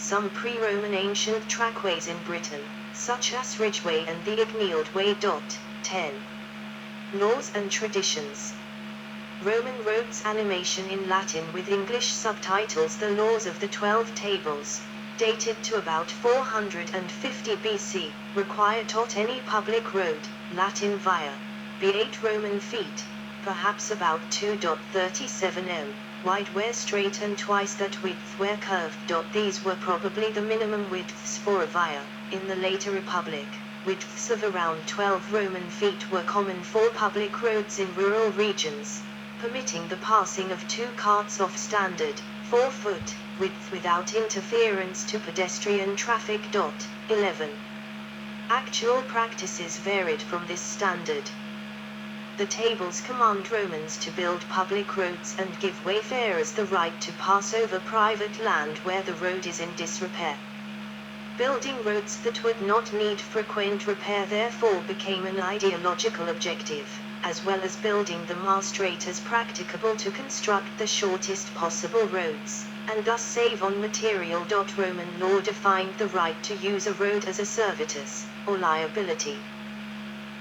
some pre-Roman ancient trackways in Britain, such as Ridgeway and the Icknield Way. 10. Laws and traditions. Roman roads animation in Latin with English subtitles. The Laws of the 12 Tables, dated to about 450 BC, require any public road, Latin via, be 8 Roman feet, perhaps about 2.37 m, wide where straight and twice that width where curved. These were probably the minimum widths for a via. In the later Republic, widths of around 12 Roman feet were common for public roads in rural regions, permitting the passing of 2 carts of standard, 4-foot, width without interference to pedestrian traffic. 11. Actual practices varied from this standard. The tables command Romans to build public roads and give wayfarers the right to pass over private land where the road is in disrepair. Building roads that would not need frequent repair therefore became an ideological objective, as well as building them as straight as practicable to construct the shortest possible roads, and thus save on material. Roman law defined the right to use a road as a servitus, or liability.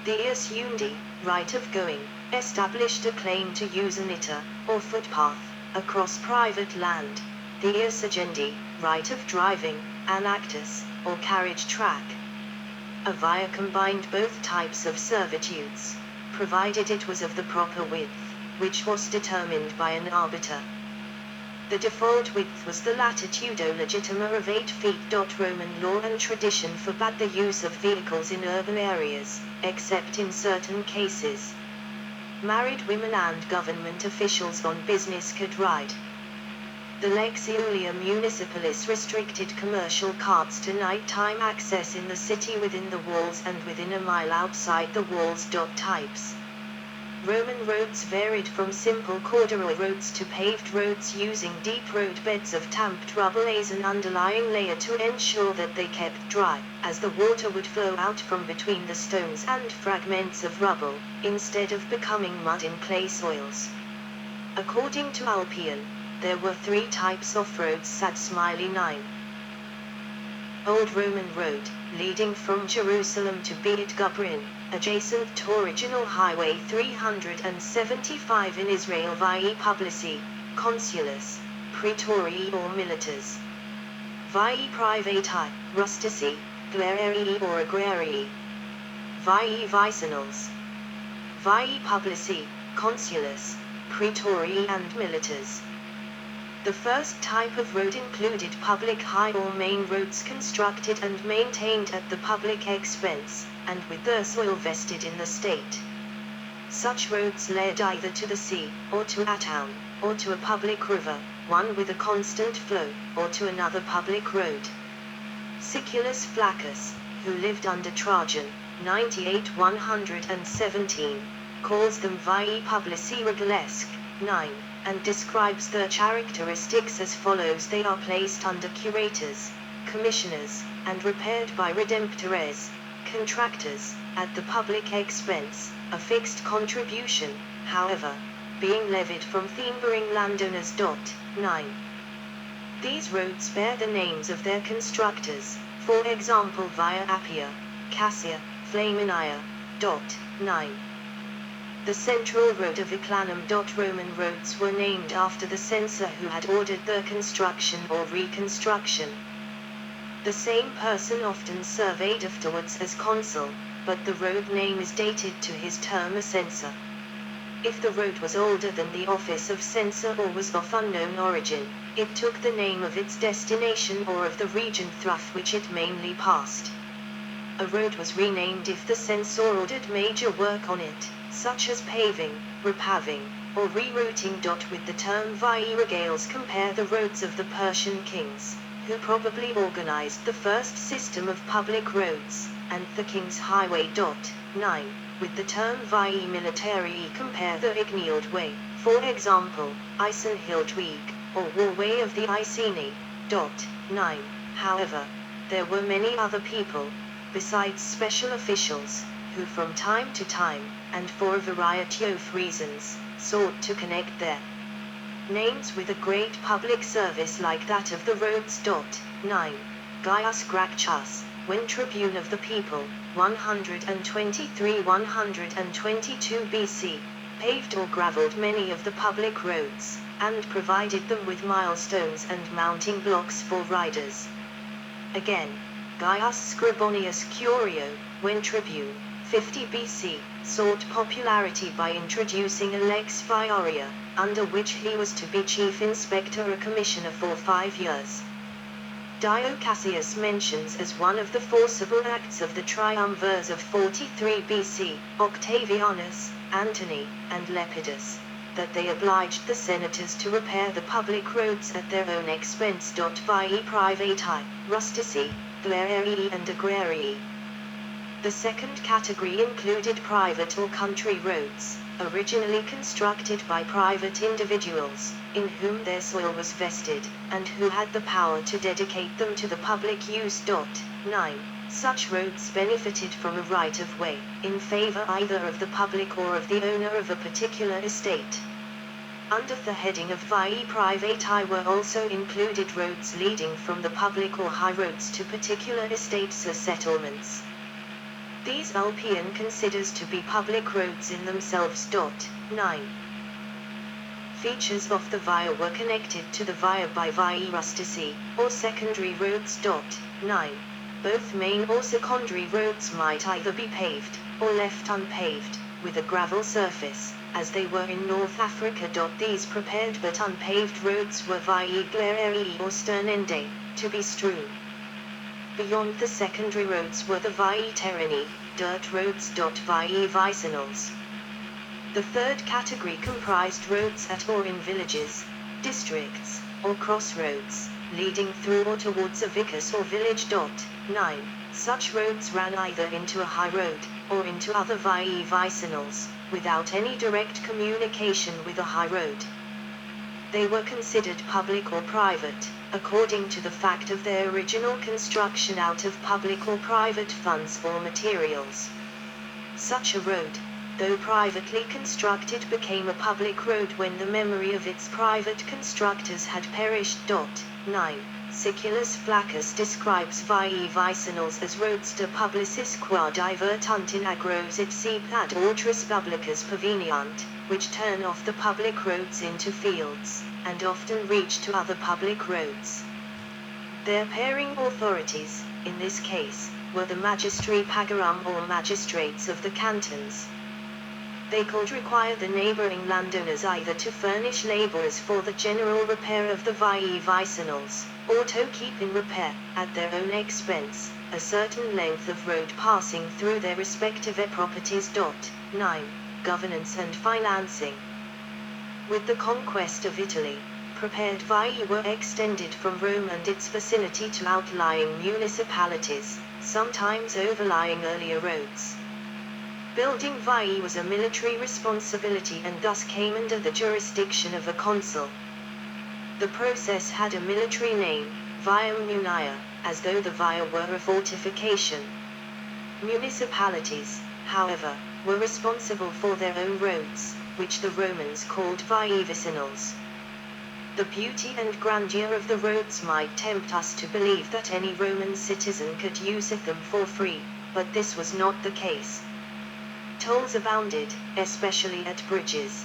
The ius iundi, right of going, established a claim to use an ita, or footpath, across private land. The ius agendi, right of driving, an actus, or carriage track. A via combined both types of servitudes, provided it was of the proper width, which was determined by an arbiter. The default width was the latitudo legitima of 8 feet. Roman law and tradition forbade the use of vehicles in urban areas, except in certain cases. Married women and government officials on business could ride. The Lex Iulia Municipalis restricted commercial carts to nighttime access in the city within the walls and within a mile outside the walls. Types. Roman roads varied from simple corduroy roads to paved roads using deep roadbeds of tamped rubble as an underlying layer to ensure that they kept dry, as the water would flow out from between the stones and fragments of rubble, instead of becoming mud in clay soils. According to Ulpian, there were 3 types of roads. Sad Smiley 9. Old Roman Road, leading from Jerusalem to Beit Gubrin, adjacent to original Highway 375 in Israel. Vie Publici, Consulis, Praetorii or Militars. Vie Privati, Rustici, Glerarii or Agrarii. Vie Vicinals. Vie Publici, Consulis, Praetorii and Militars. The first type of road included public high or main roads constructed and maintained at the public expense, and with their soil vested in the state. Such roads led either to the sea, or to a town, or to a public river, one with a constant flow, or to another public road. Siculus Flaccus, who lived under Trajan, 98-117, calls them Vie Publici Regulesque, 9. And describes their characteristics as follows: they are placed under curators, commissioners, and repaired by redemptores, contractors, at the public expense, a fixed contribution, however, being levied from theme-bearing landowners. 9. These roads bear the names of their constructors, for example Via Appia, Cassia, Flaminia. 9. The central road of Eclanum. Roman roads were named after the censor who had ordered their construction or reconstruction. The same person often surveyed afterwards as consul, but the road name is dated to his term as censor. If the road was older than the office of censor or was of unknown origin, it took the name of its destination or of the region through which it mainly passed. A road was renamed if the censor ordered major work on it, such as paving, repaving, or rerouting. With the term Vie Regales compare the roads of the Persian kings, who probably organized the first system of public roads, and the King's Highway. 9. With the term Vie Militarii compare the Icknield Way, for example, Eisenhildweg, or War Way of the Iceni. 9. However, there were many other people, besides special officials, who from time to time, and for a variety of reasons, sought to connect their Names with a great public service like that of the roads. 9. Gaius Gracchus, when tribune of the people, 123–122 BC, paved or gravelled many of the public roads, and provided them with milestones and mounting blocks for riders. Again, Gaius Scribonius Curio, when tribune, 50 BC, sought popularity by introducing a lex Viaria, under which he was to be chief inspector or commissioner for 5 years. Dio Cassius mentions as one of the forcible acts of the triumvirs of 43 BC, Octavianus, Antony, and Lepidus, that they obliged the senators to repair the public roads at their own expense. Vie privati, rustici, glerarii and agrarii. The second category included private or country roads, originally constructed by private individuals, in whom their soil was vested, and who had the power to dedicate them to the public use. 9. Such roads benefited from a right of way, in favor either of the public or of the owner of a particular estate. Under the heading of Vie Privati were also included roads leading from the public or high roads to particular estates or settlements. These Ulpian considers to be public roads in themselves. 9. Features of the via were connected to the via by Vie Rustici, or secondary roads. 9. Both main or secondary roads might either be paved, or left unpaved, with a gravel surface, as they were in North Africa. These prepared but unpaved roads were Vie Glerarii or Sternendae, to be strewn. Beyond the secondary roads were the Vie Terreni, dirt roads. Vie Vicinals. The third category comprised roads at or in villages, districts, or crossroads, leading through or towards a vicus or village. 9. Such roads ran either into a high road, or into other Vie Vicinals, without any direct communication with a high road. They were considered public or private, according to the fact of their original construction out of public or private funds or materials. Such a road, though privately constructed, became a public road when the memory of its private constructors had perished. 9. Siculus Flaccus describes Vie Vicinals as roads de publicis qua divertunt in agros ipsi ad altris publicas paveniant, which turn off the public roads into fields, and often reach to other public roads. Their pairing authorities, in this case, were the magistri pagarum or magistrates of the cantons. They could require the neighboring landowners either to furnish laborers for the general repair of the Vie Vicinals, or to keep in repair, at their own expense, a certain length of road passing through their respective properties. 9. Governance and financing. With the conquest of Italy, prepared Vie were extended from Rome and its vicinity to outlying municipalities, sometimes overlying earlier roads. Building Vie was a military responsibility and thus came under the jurisdiction of a consul. The process had a military name, Via Munia, as though the via were a fortification. Municipalities, however, were responsible for their own roads, which the Romans called Vie Vicinals. The beauty and grandeur of the roads might tempt us to believe that any Roman citizen could use them for free, but this was not the case. Tolls abounded, especially at bridges.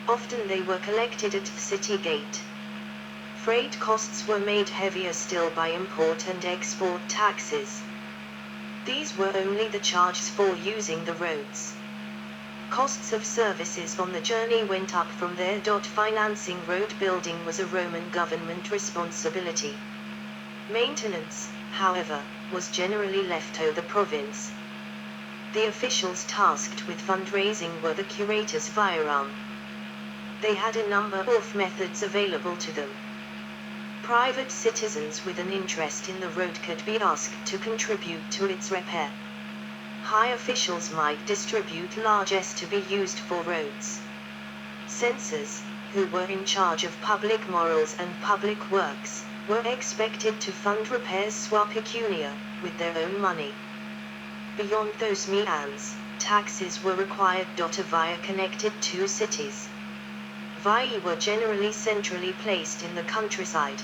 Often they were collected at the city gate. Freight costs were made heavier still by import and export taxes. These were only the charges for using the roads. Costs of services on the journey went up from there. Financing road building was a Roman government responsibility. Maintenance, however, was generally left to the province. The officials tasked with fundraising were the curators viarum. They had a number of methods available to them. Private citizens with an interest in the road could be asked to contribute to its repair. High officials might distribute largesse to be used for roads. Censors, who were in charge of public morals and public works, were expected to fund repairs sua pecunia, with their own money. Beyond those means, taxes were required. A via connected two cities. Vie were generally centrally placed in the countryside.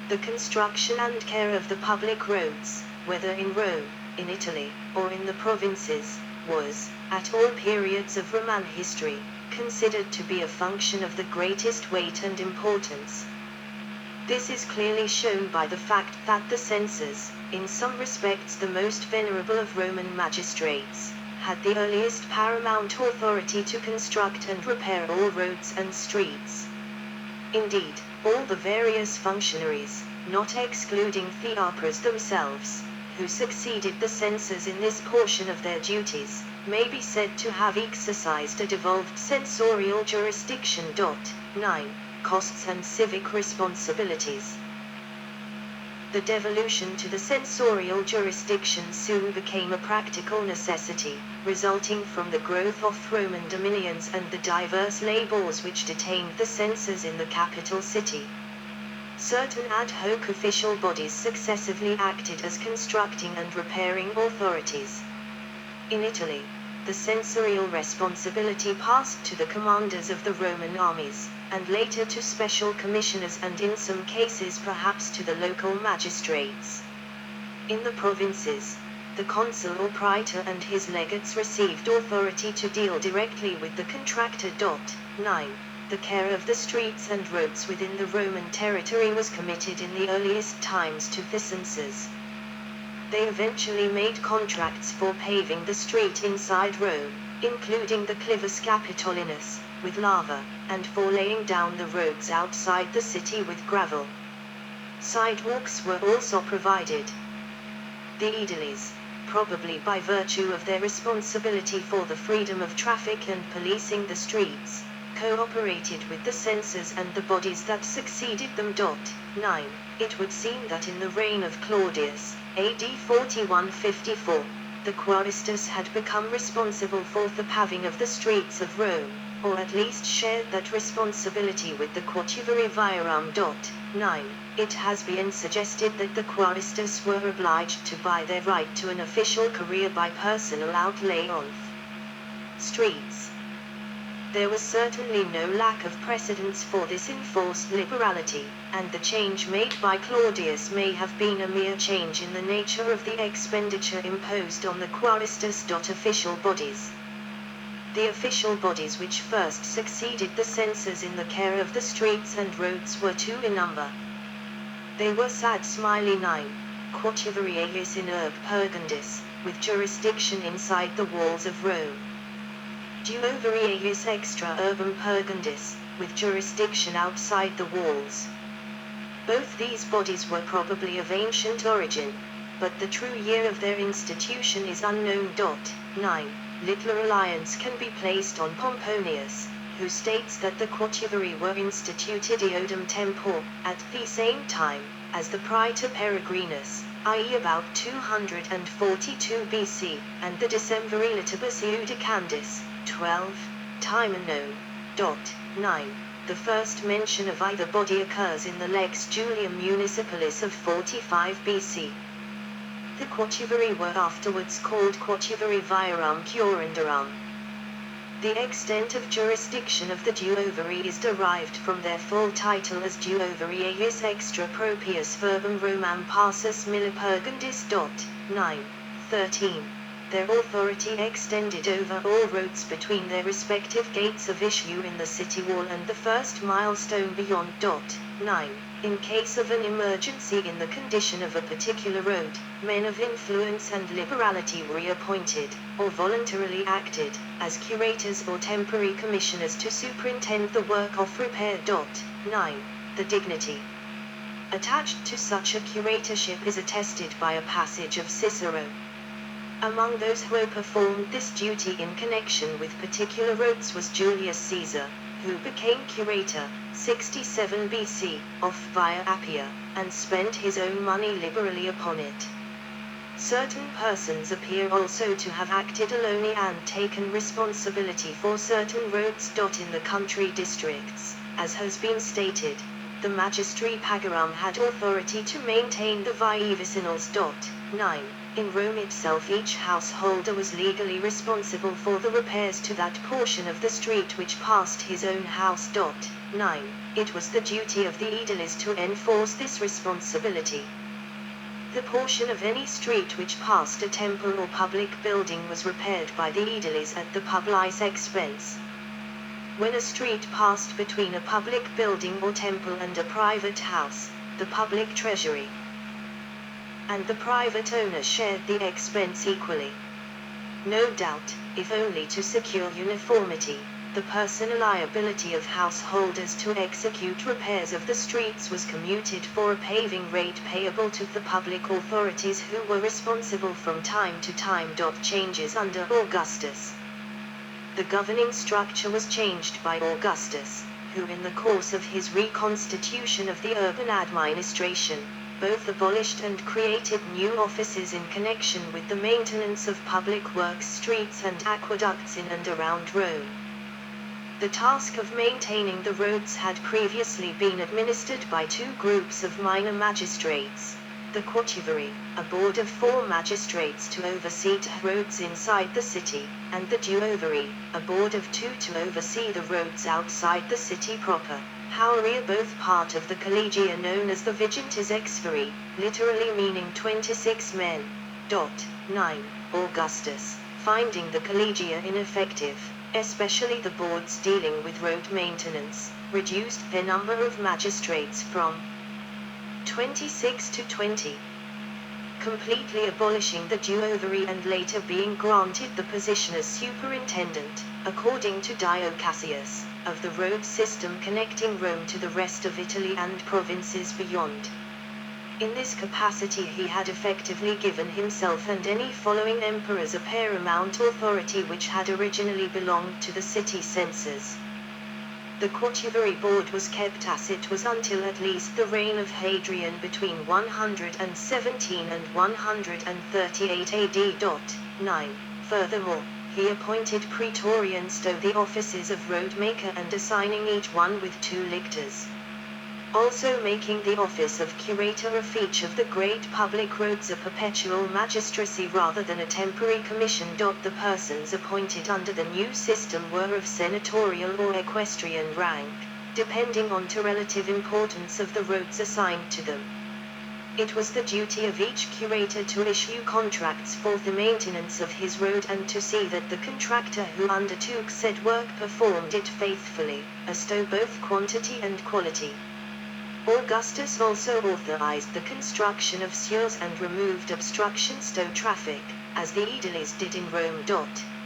The construction and care of the public roads, whether in Rome, in Italy, or in the provinces, was, at all periods of Roman history, considered to be a function of the greatest weight and importance. This is clearly shown by the fact that the censors, in some respects the most venerable of Roman magistrates, had the earliest paramount authority to construct and repair all roads and streets. Indeed, all the various functionaries, not excluding thearchs themselves, who succeeded the censors in this portion of their duties, may be said to have exercised a devolved censorial jurisdiction. 9. Costs and civic responsibilities. The devolution to the censorial jurisdiction soon became a practical necessity, resulting from the growth of Roman dominions and the diverse laws which detained the censors in the capital city. Certain ad hoc official bodies successively acted as constructing and repairing authorities. In Italy, the censorial responsibility passed to the commanders of the Roman armies, and later to special commissioners and in some cases perhaps to the local magistrates. In the provinces, the consul or praetor and his legates received authority to deal directly with the contractor. 9. The care of the streets and roads within the Roman territory was committed in the earliest times to the censors. They eventually made contracts for paving the street inside Rome, including the Clivus Capitolinus, with lava, and for laying down the roads outside the city with gravel. Sidewalks were also provided. The aediles, probably by virtue of their responsibility for the freedom of traffic and policing the streets, cooperated with the censors and the bodies that succeeded them. 9. It would seem that in the reign of Claudius, AD 41-54, the quaestors had become responsible for the paving of the streets of Rome, or at least shared that responsibility with the quatuvari viarum. 9. It has been suggested that the quaestors were obliged to buy their right to an official career by personal outlay on streets. There was certainly no lack of precedents for this enforced liberality, and the change made by Claudius may have been a mere change in the nature of the expenditure imposed on the quaestors. Official bodies. The official bodies which first succeeded the censors in the care of the streets and roads were two in number. They were Sad Smiley 9, Quatuarialis in Urbe Purgandis, with jurisdiction inside the walls of Rome. Duovarialis Extra Urbum Purgandis, with jurisdiction outside the walls. Both these bodies were probably of ancient origin, but the true year of their institution is unknown. 9. Little reliance can be placed on Pomponius, who states that the quatuvari were instituted eodem tempore, at the same time, as the praetor Peregrinus, i.e. about 242 BC, and the Decemviri Litibus Eudicandis, 12, time unknown. 9. The first mention of either body occurs in the Lex Julium Municipalis of 45 BC. The quatuvari were afterwards called quatuvari viarum curandarum. The extent of jurisdiction of the duovari is derived from their full title as Duovarialis Extra Proprius Verbum Romam Passus Millipurgandis. 9. 13. Their authority extended over all roads between their respective gates of issue in the city wall and the first milestone beyond. 9. In case of an emergency in the condition of a particular road, men of influence and liberality were reappointed, or voluntarily acted, as curators or temporary commissioners to superintend the work of repair. 9. The dignity attached to such a curatorship is attested by a passage of Cicero. Among those who performed this duty in connection with particular roads was Julius Caesar, who became curator, 67 BC, of Via Appia, and spent his own money liberally upon it. Certain persons appear also to have acted alone and taken responsibility for certain roads. In the country districts, as has been stated, the magistri pagarum had authority to maintain the viae vicinals. 9. In Rome itself each householder was legally responsible for the repairs to that portion of the street which passed his own house. 9. It was the duty of the aediles to enforce this responsibility. The portion of any street which passed a temple or public building was repaired by the aediles at the public's expense. When a street passed between a public building or temple and a private house, the public treasury and the private owner shared the expense equally. No doubt, if only to secure uniformity, the personal liability of householders to execute repairs of the streets was commuted for a paving rate payable to the public authorities who were responsible from time to time. Changes under Augustus. The governing structure was changed by Augustus, who in the course of his reconstitution of the urban administration, both abolished and created new offices in connection with the maintenance of public works, streets and aqueducts in and around Rome. The task of maintaining the roads had previously been administered by two groups of minor magistrates, the Quattuvari, a board of 4 magistrates to oversee roads inside the city, and the Duovari, a board of 2 to oversee the roads outside the city proper. Hauria, both part of the collegia known as the Vigintes Exferi, literally meaning 26 men. 9. Augustus, finding the collegia ineffective, especially the boards dealing with road maintenance, reduced their number of magistrates from 26 to 20, completely abolishing the Duovari and later being granted the position as superintendent, according to Dio Cassius, of the road system connecting Rome to the rest of Italy and provinces beyond. In this capacity he had effectively given himself and any following emperors a paramount authority which had originally belonged to the city censors. The Quattuvari board was kept as it was until at least the reign of Hadrian between 117 and 138 AD. 9. Furthermore, he appointed praetorians to the offices of roadmaker and assigning each one with 2 lictors. Also making the office of curator of each of the great public roads a perpetual magistracy rather than a temporary commission. The persons appointed under the new system were of senatorial or equestrian rank, depending on the relative importance of the roads assigned to them. It was the duty of each curator to issue contracts for the maintenance of his road and to see that the contractor who undertook said work performed it faithfully, as to both quantity and quality. Augustus also authorized the construction of sewers and removed obstructions to traffic, as the aediles did in Rome.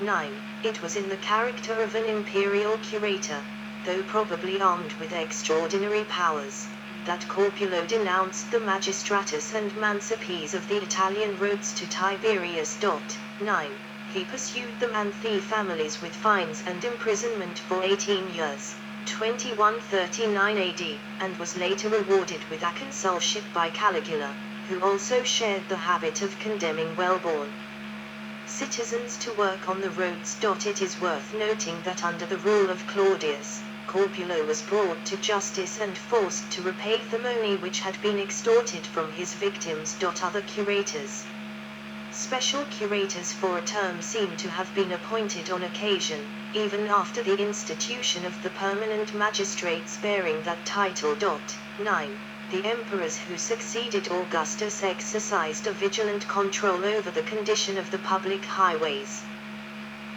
9. It was in the character of an imperial curator, though probably armed with extraordinary powers, that Corbulo denounced the magistratus and mancipes of the Italian roads to Tiberius. 9. He pursued the Manthi families with fines and imprisonment for 18 years. 2139 AD, and was later rewarded with a consulship by Caligula, who also shared the habit of condemning well-born citizens to work on the roads. It is worth noting that under the rule of Claudius, Corbulo was brought to justice and forced to repay the money which had been extorted from his victims. Other curators, special curators for a term, seem to have been appointed on occasion, even after the institution of the permanent magistrates bearing that title. 9. The emperors who succeeded Augustus exercised a vigilant control over the condition of the public highways.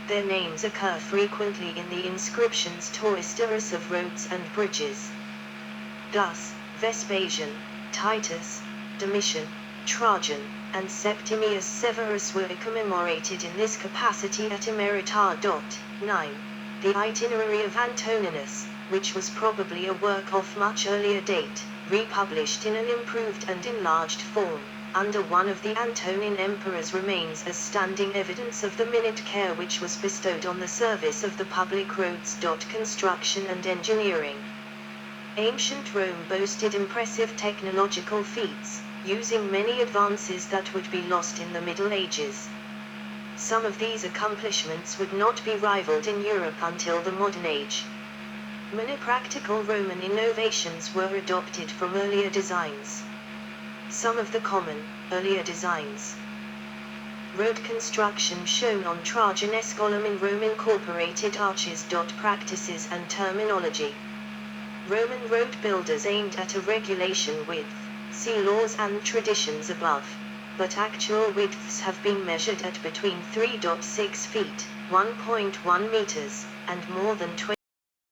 Their names occur frequently in the inscriptions to histories of roads and bridges. Thus, Vespasian, Titus, Domitian, Trajan, and Septimius Severus were commemorated in this capacity at Emerita. 9. The Itinerary of Antoninus, which was probably a work of much earlier date, republished in an improved and enlarged form, under one of the Antonine emperors, remains as standing evidence of the minute care which was bestowed on the service of the public roads. Construction and engineering. Ancient Rome boasted impressive technological feats, using many advances that would be lost in the Middle Ages. Some of these accomplishments would not be rivaled in Europe until the modern age. Many practical Roman innovations were adopted from earlier designs. Some of the common, earlier designs Road construction shown on Trajan's column in Rome. Incorporated arches. Practices and terminology. Roman road builders aimed at a regulation width. See laws and traditions above. But actual widths have been measured at between 3.6 feet, 1.1 meters, and more than 20